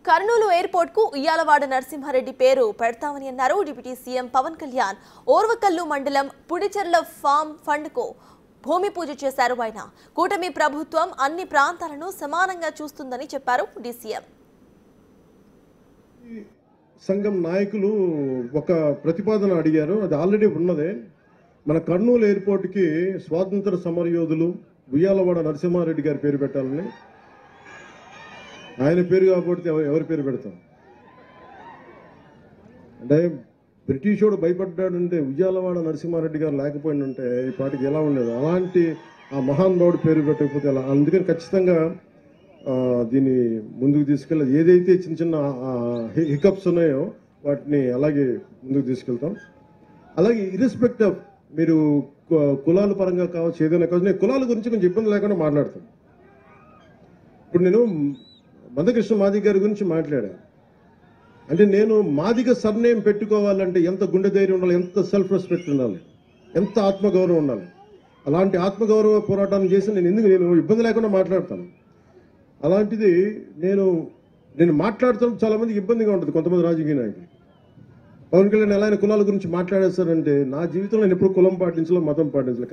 Kurnool airport కు ఉయ్యాలవాడ నరసింహారెడ్డి పేరు పెడతామని అన్నారు డిప్యూటీ సీఎం పవన్ కళ్యాణ్. ఓర్వకల్లు మండలం పుడిచెర్ల ఫామ్ ఫండ్ కు భూమి పూజ చేశారు ఆయన. కూటమి ప్రభుత్వం అన్ని ప్రాంతాలను సమానంగా చూస్తుందని చెప్పారు డీసీఎం. సంఘం నాయకులు ఒక ప్రతిపాదన అడిగారు, అది ఆల్రెడీ ఉన్నదే. మన కర్నూలు ఎయిర్పోర్ట్ కి స్వాతంత్ర సమరయోధులు ఉయ్యాలవాడ నరసింహారెడ్డి గారి పేరు పెట్టాలని. ఆయన పేరు కాకపోతే ఎవరి పేరు పెడతాం? అంటే బ్రిటిష్ వాడు భయపడ్డాడంటే ఉయ్యాలవాడ నరసింహారెడ్డి గారు లేకపోయిందంటే ఈ పాటికి ఎలా ఉండేది. అలాంటి ఆ మహానుభావుడు పేరు పెట్టకపోతే ఎలా? అందుకని ఖచ్చితంగా దీన్ని ముందుకు తీసుకెళ్ళి ఏదైతే చిన్న చిన్న హికప్స్ ఉన్నాయో వాటిని అలాగే ముందుకు తీసుకెళ్తాం. అలాగే ఇర్రెస్పెక్ట్ ఆఫ్ మీరు కులాల పరంగా కావచ్చు, ఏదైనా కావచ్చు, నేను కులాల గురించి కొంచెం ఇబ్బంది లేకుండా మాట్లాడతాను. ఇప్పుడు నేను మందకృష్ణ మాదిగ గారి గురించి మాట్లాడాను. అంటే నేను మాదిగ సర్నేమ్ పెట్టుకోవాలంటే ఎంత గుండె ధైర్యం ఉండాలి, ఎంత సెల్ఫ్ రెస్పెక్ట్ ఉండాలి, ఎంత ఆత్మగౌరవం ఉండాలి. అలాంటి ఆత్మగౌరవ పోరాటాన్ని చేసి నేను ఇబ్బంది లేకుండా మాట్లాడతాను. అలాంటిది నేను మాట్లాడతాం చాలా మందికి ఇబ్బందిగా ఉంటుంది. కొంతమంది రాజకీయ నాయకులు పవన్ కళ్యాణ్ ఎలా కులాల గురించి మాట్లాడేస్తారంటే, నా జీవితంలో నేను ఎప్పుడు కులం పాటించలో మతం పాటించలే.